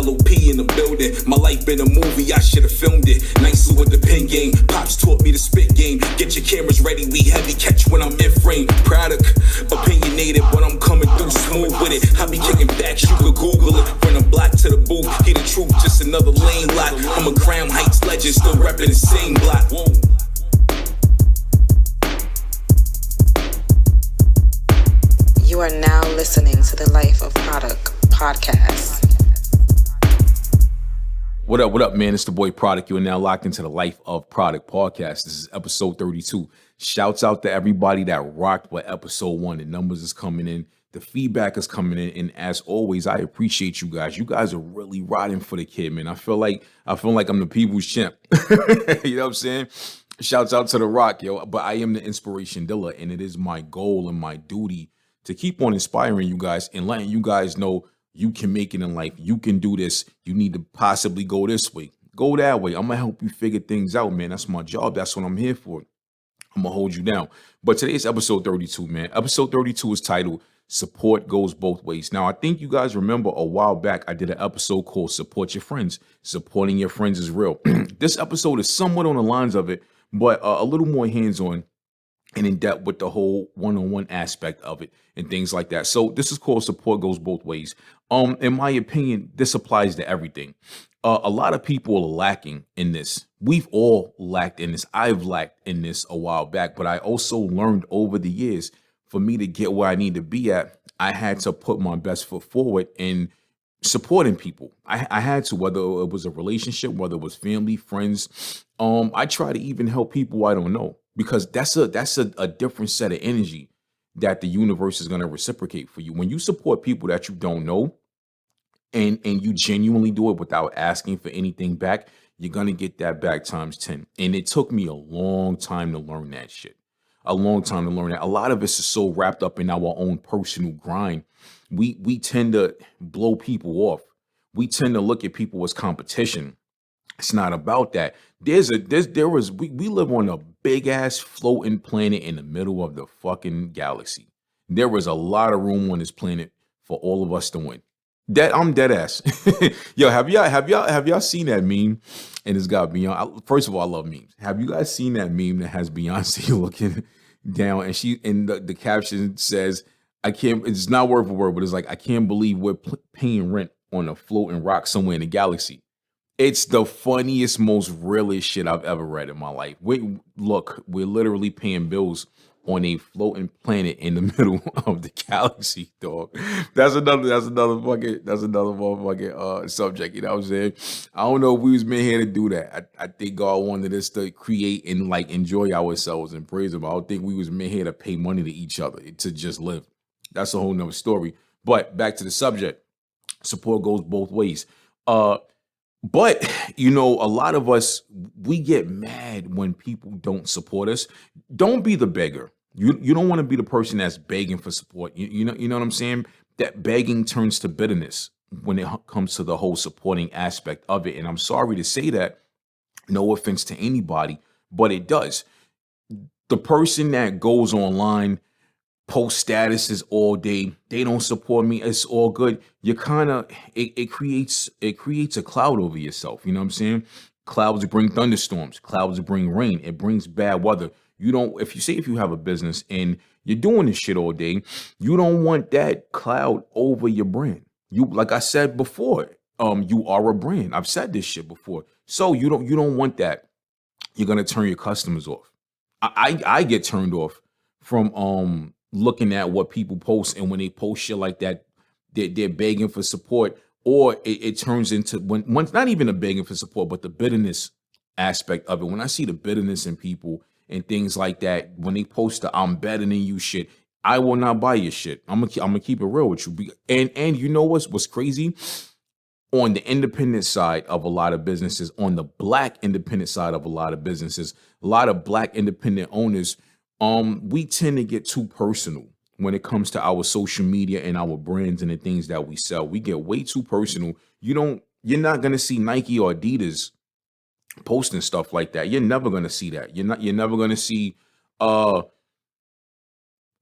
LOP in the building. My life been a movie, I should've filmed it. Nicely with the pen game. Pops taught me the spit game. Get your cameras ready, we heavy catch when I'm in frame. Product, opinionated, but I'm coming through smooth with it. I be kicking facts, you could Google it. From the block to the booth, hear the truth, just another lane lock. I'm a Crown Heights legend, still repping the same block. Whoa. You are now listening to the Life of Produk Podcast. What up, man? It's the boy Produk. You are now locked into the Life of Produk Podcast. This is episode 32. Shouts out to everybody that rocked with episode 1. The numbers is coming in. The feedback is coming in. And as always, I appreciate you guys. You guys are really riding for the kid, man. I feel like I'm the people's champ. You know what I'm saying? Shouts out to The Rock, yo. But I am the inspiration dealer, and it is my goal and my duty to keep on inspiring you guys and letting you guys know you can make it in life. You can do this. You need to possibly go this way, go that way. I'm going to help you figure things out, man. That's my job. That's what I'm here for. I'm going to hold you down. But today's episode 32, man. Episode 32 is titled Support Goes Both Ways. Now, I think you guys remember a while back, I did an episode called Support Your Friends. Supporting your friends is real. This episode is somewhat on the lines of it, but a little more hands-on and in depth with the whole one-on-one aspect of it and things like that. So this is called Support Goes Both Ways. In my opinion, this applies to everything. A lot of people are lacking in this. We've all lacked in this. I've lacked in this a while back, but I also learned over the years, for me to get where I need to be at, I had to put my best foot forward in supporting people. I had to, whether it was a relationship, whether it was family, friends. I try to even help people I don't know, because that's a different set of energy that the universe is going to reciprocate for you. When you support people that you don't know and you genuinely do it without asking for anything back, you're going to get that back times 10. And it took me a long time to learn that shit. A long time to learn that. A lot of us is so wrapped up in our own personal grind. We tend to blow people off. We tend to look at people as competition. It's not about that. We live on a big ass floating planet in the middle of the fucking galaxy. There was a lot of room on this planet for all of us to win. I'm dead ass. Yo, have y'all seen that meme? And it's got Beyonce. First of all, I love memes. Have you guys seen that meme that has Beyonce looking down and the caption says, it's not word for word, but it's like, I can't believe we're paying rent on a floating rock somewhere in the galaxy. It's the funniest, most realest shit I've ever read in my life. We're literally paying bills on a floating planet in the middle of the galaxy, dog. That's another motherfucking subject. You know what I'm saying? I don't know if we was meant here to do that. I think God wanted us to create and like enjoy ourselves and praise Him. I don't think we was meant here to pay money to each other to just live. That's a whole nother story. But back to the subject. Support goes both ways. But, you know, a lot of us, we get mad when people don't support us. Don't be the beggar. You don't want to be the person that's begging for support. You know what I'm saying? That begging turns to bitterness when it comes to the whole supporting aspect of it. And I'm sorry to say that, no offense to anybody, but it does. The person that goes online, post statuses all day, they don't support me, it's all good. You kind of it creates a cloud over yourself. You know what I'm saying? Clouds bring thunderstorms, clouds bring rain, it brings bad weather. If you have a business and you're doing this shit all day, you don't want that cloud over your brand. You, like I said before, you are a brand. I've said this shit before. So you don't want that. You're gonna turn your customers off. I get turned off from looking at what people post, and when they post shit like that, they're begging for support, or it turns into when not even a begging for support, but the bitterness aspect of it. When I see the bitterness in people and things like that, when they post the "I'm better than you" shit, I will not buy your shit. I'm gonna keep it real with you. And you know what's crazy? On the independent side of a lot of businesses, on the Black independent side of a lot of businesses, a lot of Black independent owners, we tend to get too personal when it comes to our social media and our brands and the things that we sell. We get way too personal. You're not gonna see Nike or Adidas posting stuff like that. You're never gonna see that. You're never gonna see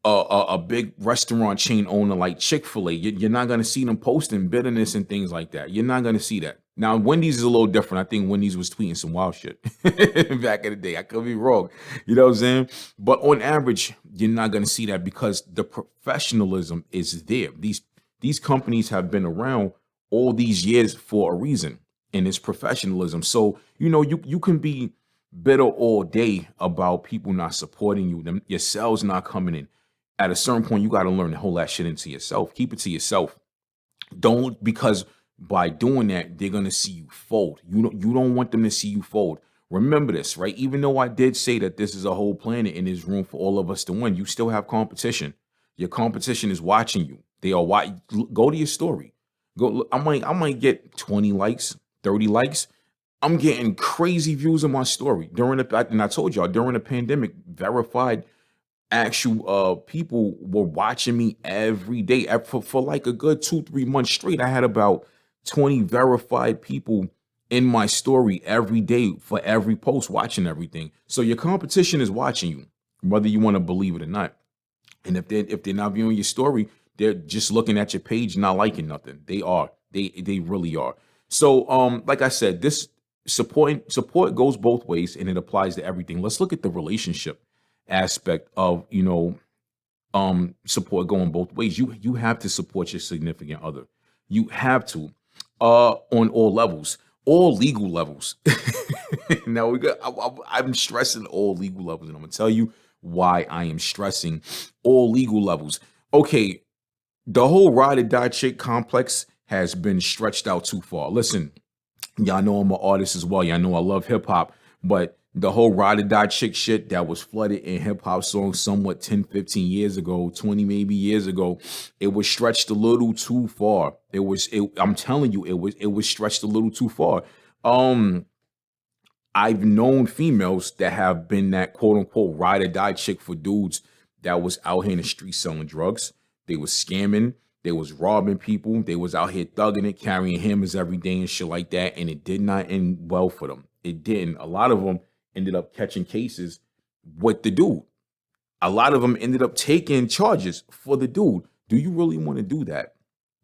a big restaurant chain owner like Chick-fil-A, you're not going to see them posting bitterness and things like that. You're not going to see that. Now, Wendy's is a little different. I think Wendy's was tweeting some wild shit back in the day. I could be wrong. You know what I'm saying? But on average, you're not going to see that because the professionalism is there. These companies have been around all these years for a reason, and it's professionalism. So, you can be bitter all day about people not supporting you, your sales not coming in. At a certain point, you got to learn to hold that shit into yourself. Keep it to yourself. Don't, because by doing that, they're going to see you fold. You don't want them to see you fold. Remember this, right? Even though I did say that this is a whole planet and there's room for all of us to win, you still have competition. Your competition is watching you. They are watching. Go to your story. Go. I might get 20 likes, 30 likes. I'm getting crazy views on my story and I told y'all during the pandemic, verified actual people were watching me every day for like a good 2-3 months straight. I had about 20 verified people in my story every day for every post, watching everything. So your competition is watching you, whether you want to believe it or not. And if they're not viewing your story, they're just looking at your page, not liking nothing. They are. They really are. So like I said, this support goes both ways, and it applies to everything. Let's look at the relationship aspect of support going both ways. You have to support your significant other. You have to on all levels, all legal levels. Now I'm stressing all legal levels, and I'm gonna tell you why I am stressing all legal levels. Okay, the whole ride or die chick complex has been stretched out too far. Listen, y'all know I'm an artist as well. Y'all know I love hip hop, but the whole ride or die chick shit that was flooded in hip hop songs somewhat 10, 15 years ago, 20 maybe years ago, it was stretched a little too far. I'm telling you, it was stretched a little too far. I've known females that have been that quote unquote ride or die chick for dudes that was out here in the street selling drugs. They was scamming. They was robbing people. They was out here thugging it, carrying hammers every day and shit like that. And it did not end well for them. It didn't. A lot of them ended up catching cases with the dude. A lot of them ended up taking charges for the dude. Do you really want to do that?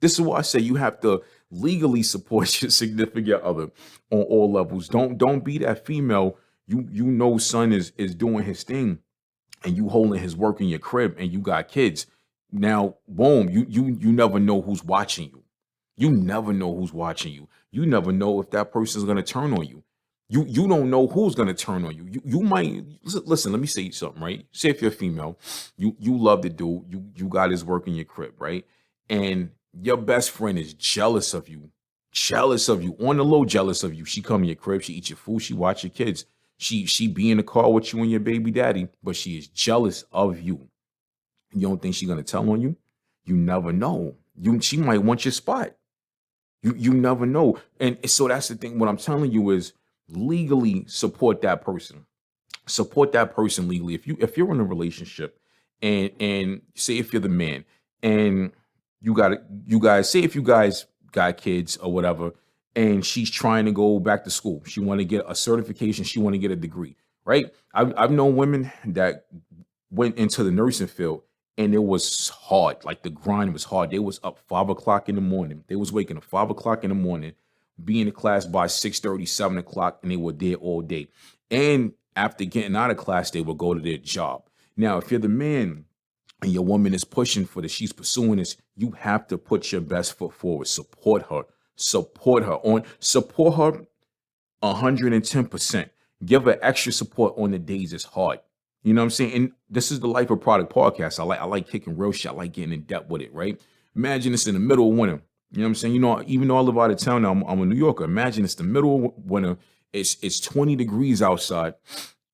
This is why I say you have to legally support your significant other on all levels. Don't be that female. You know son is doing his thing and you holding his work in your crib and you got kids. Now, boom, you never know who's watching you. You never know who's watching you. You never know if that person's gonna turn on you. You don't know who's gonna turn on you. You might listen. Let me say something, right? Say if you're female, you love the dude, you got his work in your crib, right? And your best friend is jealous of you, on the low, jealous of you. She come in your crib, she eat your food, she watch your kids, she be in the car with you and your baby daddy, but she is jealous of you. You don't think she's gonna tell on you? You never know. She might want your spot. You never know. And so that's the thing. What I'm telling you is legally support that person. Support that person legally. If you're in a relationship and say if you're the man and you guys say if you guys got kids or whatever, and she's trying to go back to school. She want to get a certification, she want to get a degree, right? I've known women that went into the nursing field and it was hard. Like the grind was hard. They was up 5 o'clock in the morning. They was waking up 5 o'clock in the morning, be in the class by 6:30, 7 o'clock, and they were there all day. And after getting out of class, they would go to their job. Now, if you're the man and your woman is pushing for this, she's pursuing this, you have to put your best foot forward. Support her. Support her 110%. Give her extra support on the days it's hard. You know what I'm saying? And this is the Life of Product Podcast. I like kicking real shit. I like getting in depth with it, right? Imagine it's in the middle of winter. You know what I'm saying? You know, even though I live out of town now, I'm a New Yorker. Imagine it's the middle of winter. It's 20 degrees outside.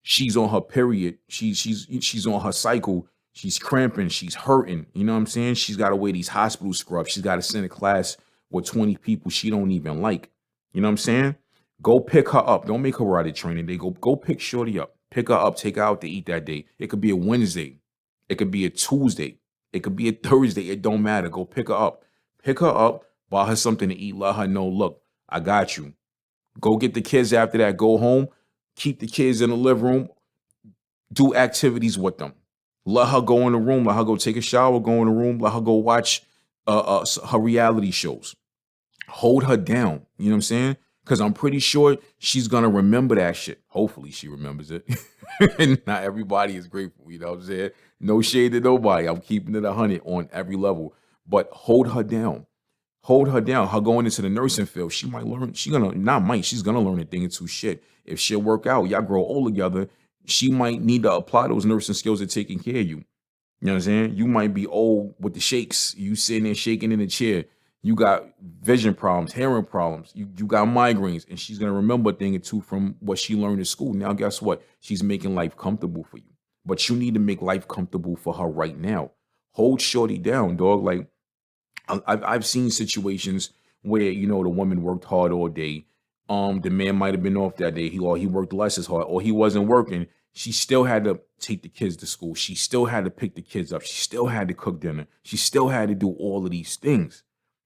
She's on her period. She's on her cycle. She's cramping. She's hurting. You know what I'm saying? She's got to wear these hospital scrubs. She's got to send a class with 20 people she don't even like. You know what I'm saying? Go pick her up. Don't make her ride a training day. Go pick Shorty up. Pick her up. Take her out to eat that day. It could be a Wednesday. It could be a Tuesday. It could be a Thursday. It don't matter. Go pick her up. Pick her up. Buy her something to eat. Let her know, look, I got you. Go get the kids after that. Go home. Keep the kids in the living room. Do activities with them. Let her go in the room. Let her go take a shower, go in the room. Let her go watch her reality shows. Hold her down. You know what I'm saying? Because I'm pretty sure she's going to remember that shit. Hopefully she remembers it. And not everybody is grateful. You know what I'm saying? No shade to nobody. I'm keeping it 100 on every level. But hold her down. Hold her down. Her going into the nursing field, she might learn. She's going to learn a thing or two shit. If she'll work out, y'all grow old together, she might need to apply those nursing skills to taking care of you. You know what I'm saying? You might be old with the shakes. You sitting there shaking in the chair. You got vision problems, hearing problems. You got migraines. And she's going to remember a thing or two from what she learned in school. Now, guess what? She's making life comfortable for you. But you need to make life comfortable for her right now. Hold shorty down, dog. Like, I've seen situations where, you know, the woman worked hard all day. The man might have been off that day. He worked less as hard, or he wasn't working. She still had to take the kids to school. She still had to pick the kids up. She still had to cook dinner. She still had to do all of these things.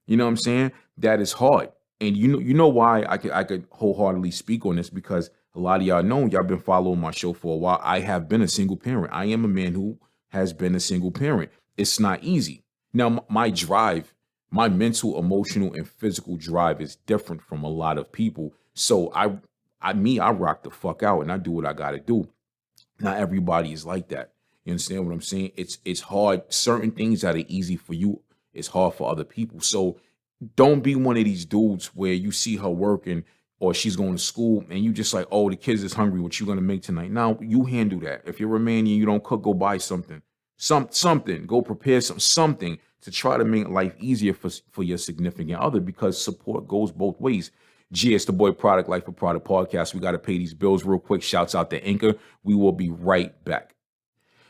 You know what I'm saying? That is hard. And you know why I could wholeheartedly speak on this, because a lot of y'all know, y'all been following my show for a while. I have been a single parent. I am a man who has been a single parent. It's not easy. Now, my drive, my mental, emotional, and physical drive is different from a lot of people. So I rock the fuck out and I do what I got to do. Not everybody is like that. You understand what I'm saying? It's hard. Certain things that are easy for you, it's hard for other people. So don't be one of these dudes where you see her working or she's going to school and you just like, oh, the kids is hungry. What you going to make tonight? Now, you handle that. If you're a man and you don't cook, go buy something. Something. Go prepare something to try to make life easier for your significant other, because support goes both ways. It's the boy Product, Life of Produk Podcast. We got to pay these bills real quick. Shouts out to Anchor. We will be right back.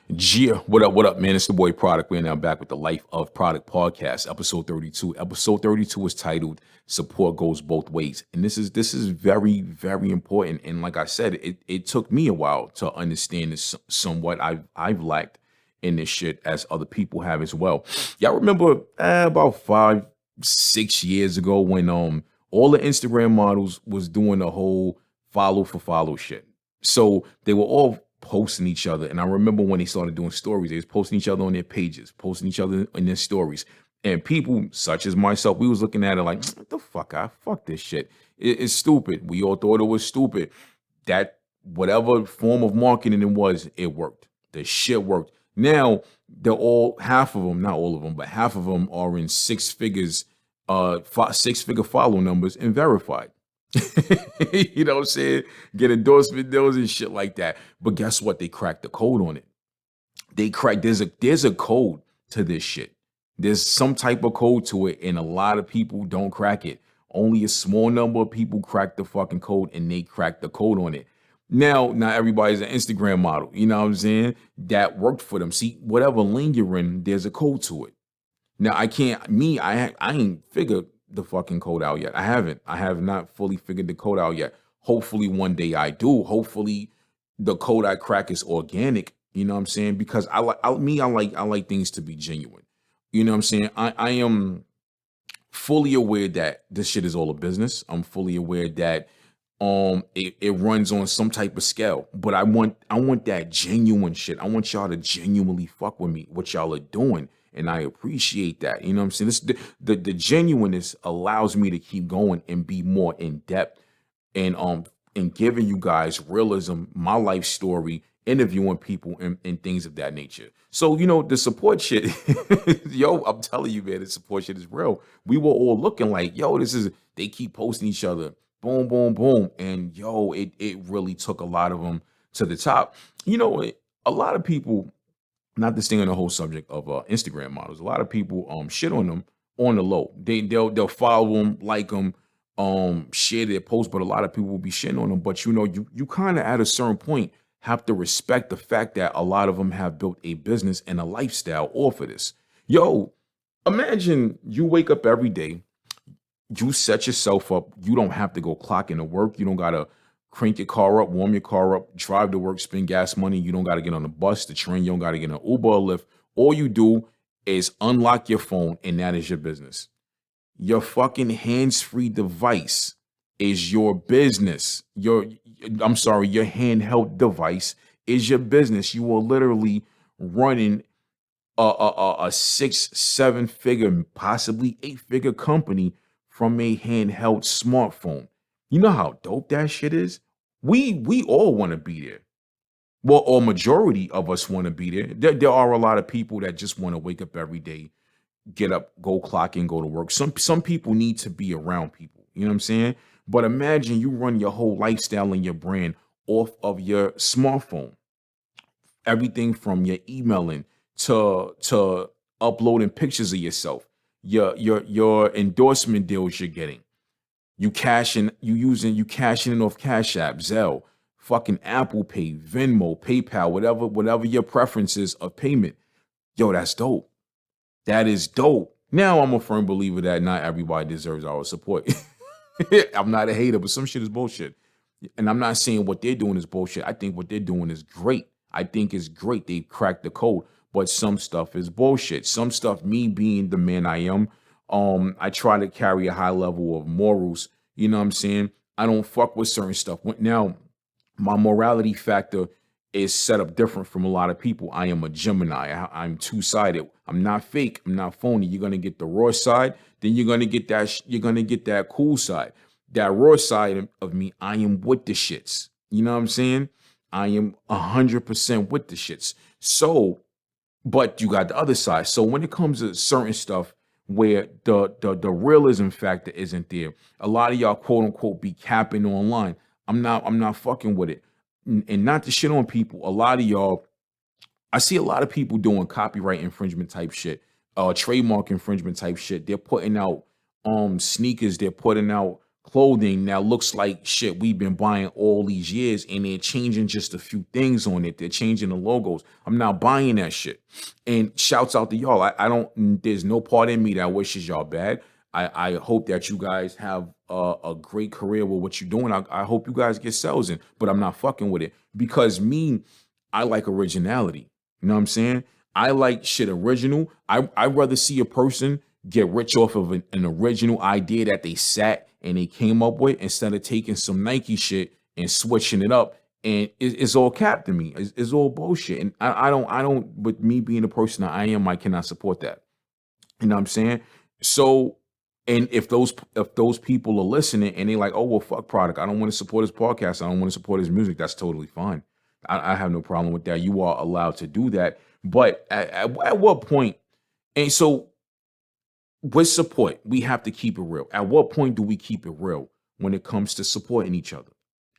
What up, man? It's the boy Product. We're now back with the Life of Produk Podcast, episode 32. Episode 32 is titled Support Goes Both Ways. And this is very, very important. And like I said, it took me a while to understand this somewhat. I've lacked in this shit, as other people have as well. Y'all remember about 5-6 years ago when all the Instagram models was doing the whole follow for follow shit. So they were all posting each other. And I remember when they started doing stories, they was posting each other on their pages, posting each other in their stories. And people such as myself, we was looking at it like, what the fuck? Fuck this shit. It's stupid. We all thought it was stupid. That whatever form of marketing it was, it worked. The shit worked. Now, half of them, not all of them, but half of them are in six figure follow numbers and verified. You know what I'm saying? Get endorsement deals and shit like that. But guess what? They cracked the code on it. There's a code to this shit. There's some type of code to it, and a lot of people don't crack it. Only a small number of people crack the fucking code, and they crack the code on it. Now, not everybody's an Instagram model. You know what I'm saying? That worked for them. See, whatever lane you're in, there's a code to it. Now, I ain't figured the fucking code out yet. I have not fully figured the code out yet. Hopefully one day I do. Hopefully the code I crack is organic. You know what I'm saying? Because I like things to be genuine. You know what I'm saying? I am fully aware that this shit is all a business. I'm fully aware that it runs on some type of scale, but I want that genuine shit. I want y'all to genuinely fuck with me, what y'all are doing. And I appreciate that. You know what I'm saying? The genuineness allows me to keep going and be more in depth and giving you guys realism, my life story, interviewing people and things of that nature. So, you know, the support shit, yo, I'm telling you, man, the support shit is real. We were all looking like, yo, they keep posting each other. Boom, boom, boom. And yo, it really took a lot of them to the top. You know, a lot of people, not to stay on the whole subject of Instagram models, a lot of people shit on them on the low. They'll follow them, like them, share their posts, but a lot of people will be shitting on them. But you know, you kind of at a certain point have to respect the fact that a lot of them have built a business and a lifestyle off of this. Yo, imagine you wake up every day, you set yourself up. You don't have to go clock into work. You don't got to crank your car up, warm your car up, drive to work, spend gas money. You don't got to get on the bus, the train. You don't got to get an Uber or Lyft. All you do is unlock your phone, and that is your business. Your fucking hands-free device is your business. Your handheld device is your business. You are literally running a 6, 7 figure, possibly 8 figure company from a handheld smartphone. You know how dope that shit is? We all want to be there. Well, or majority of us want to be there. There are a lot of people that just want to wake up every day, get up, go clock in, go to work. Some people need to be around people. You know what I'm saying? But imagine you run your whole lifestyle and your brand off of your smartphone. Everything from your emailing to uploading pictures of yourself, your endorsement deals you're getting. You cashing in off Cash App, Zelle, fucking Apple Pay, Venmo, PayPal, whatever your preferences of payment. Yo, that's dope. That is dope. Now I'm a firm believer that not everybody deserves our support. I'm not a hater, but some shit is bullshit. And I'm not saying what they're doing is bullshit. I think what they're doing is great. I think it's great. They cracked the code, but some stuff is bullshit. Some stuff, me being the man I am, I try to carry a high level of morals. You know what I'm saying? I don't fuck with certain stuff. Now, my morality factor is set up different from a lot of people. I am a Gemini. I'm two-sided. I'm not fake. I'm not phony. You're gonna get the raw side, then you're gonna get that. You're gonna get that cool side. That raw side of me, I am with the shits. You know what I'm saying? I am 100% with the shits. So, but you got the other side. So when it comes to certain stuff where the realism factor isn't there, a lot of y'all quote unquote be capping online. I'm not fucking with it. And not to shit on people. A lot of y'all, I see a lot of people doing copyright infringement type shit, trademark infringement type shit. They're putting out sneakers, they're putting out clothing that looks like shit we've been buying all these years, and they're changing just a few things on it. They're changing the logos. I'm not buying that shit. And shouts out to y'all. I don't, there's no part in me that wishes y'all bad. I hope that you guys have a great career with what you're doing. I hope you guys get sales in, but I'm not fucking with it because I like originality. You know what I'm saying? I like shit original. I'd rather see a person get rich off of an original idea that they sat and they came up with instead of taking some Nike shit and switching it up. And it's all cap to me. It's all bullshit. And I don't, with me being the person that I am, I cannot support that. You know what I'm saying? So, and if those people are listening and they like, oh, well, fuck Product, I don't want to support his podcast, I don't want to support his music, that's totally fine. I have no problem with that. You are allowed to do that. But at what point, and so with support, we have to keep it real. At what point do we keep it real when it comes to supporting each other?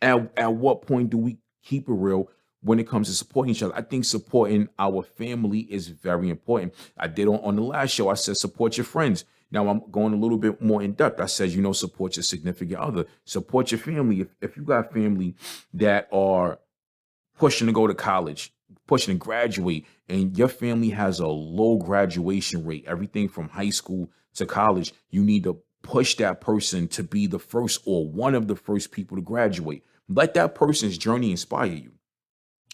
At what point do we keep it real when it comes to supporting each other? I think supporting our family is very important. I did on the last show, I said support your friends. Now I'm going a little bit more in depth. I said, support your significant other, support your family. If you got family that are pushing to go to college, pushing to graduate, and your family has a low graduation rate, everything from high school to college, you need to push that person to be the first or one of the first people to graduate. Let that person's journey inspire you.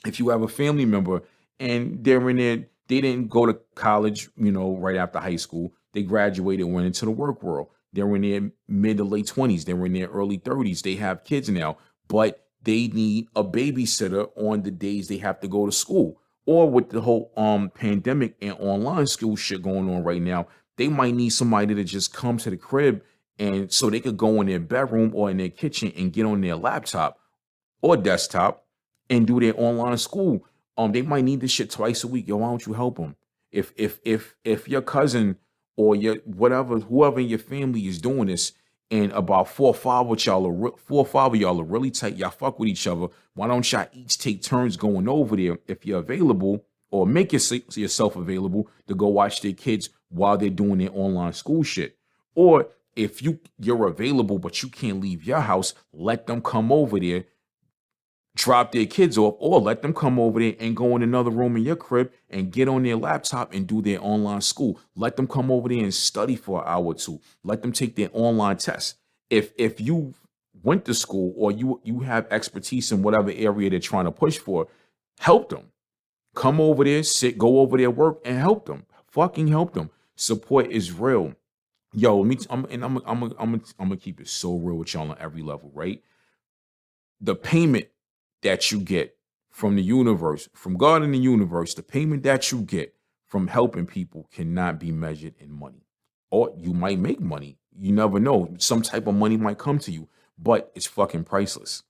If you have a family member and they're in there, they didn't go to college, right after high school, they graduated and went into the work world. They're in their mid to late 20s. They're in their early 30s. They have kids now, but they need a babysitter on the days they have to go to school. Or with the whole pandemic and online school shit going on right now, they might need somebody to just come to the crib and so they could go in their bedroom or in their kitchen and get on their laptop or desktop and do their online school. They might need this shit twice a week. Yo, why don't you help them? If your cousin or your whoever in your family is doing this, and about 4 or 5 of y'all are really tight, y'all fuck with each other, why don't y'all each take turns going over there if you're available, or make yourself available to go watch their kids while they're doing their online school shit? Or if you're available but you can't leave your house, let them come over there, drop their kids off, or let them come over there and go in another room in your crib and get on their laptop and do their online school. Let them come over there and study for an hour or two. Let them take their online tests. If you went to school or you have expertise in whatever area they're trying to push for, help them. Come over there, go over their work and help them. Fucking help them. Support is real. Yo, I'm gonna keep it so real with y'all on every level, right? The payment that you get from the universe, from God in the universe, the payment that you get from helping people cannot be measured in money. Or you might make money. You never know. Some type of money might come to you, but it's fucking priceless.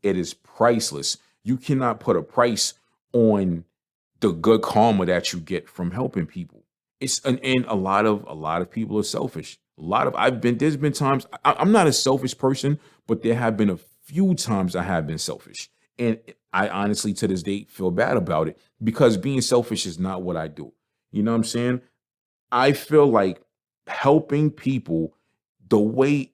It is priceless. You cannot put a price on the good karma that you get from helping people. And a lot of people are selfish. There's been times I'm not a selfish person, but there have been a few times I have been selfish. And I honestly to this day feel bad about it because being selfish is not what I do. You know what I'm saying? I feel like helping people, the way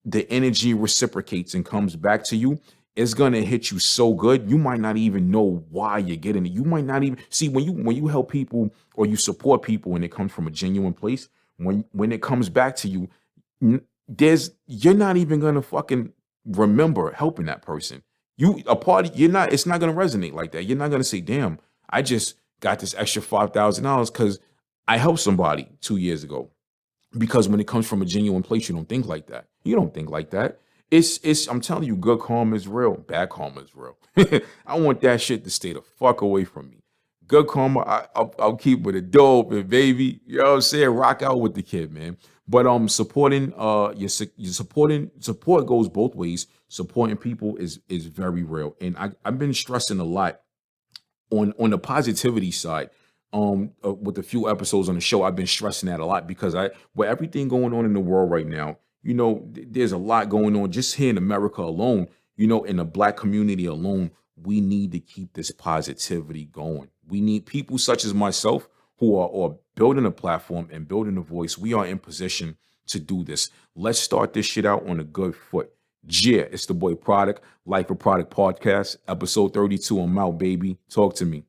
the energy reciprocates and comes back to you, is gonna hit you so good. You might not even know why you're getting it. You might not even see when you help people or you support people and it comes from a genuine place. When it comes back to you, you're not even gonna fucking remember helping that person. It's not gonna resonate like that. You're not gonna say, damn, I just got this extra $5,000 because I helped somebody 2 years ago. Because when it comes from a genuine place, you don't think like that. You don't think like that. I'm telling you, good karma is real. Bad karma is real. I want that shit to stay the fuck away from me. Good karma, I'll keep with it dope and baby. You know what I'm saying? Rock out with the kid, man. But supporting support goes both ways. Supporting people is very real. And I've been stressing a lot on the positivity side. With a few episodes on the show, I've been stressing that a lot because with everything going on in the world right now, there's a lot going on just here in America alone, in the Black community alone. We need to keep this positivity going. We need people such as myself who are building a platform and building a voice. We are in position to do this. Let's start this shit out on a good foot. Yeah, it's the boy Produk, Life of Produk Podcast, episode 32. I'm out, baby. Talk to me.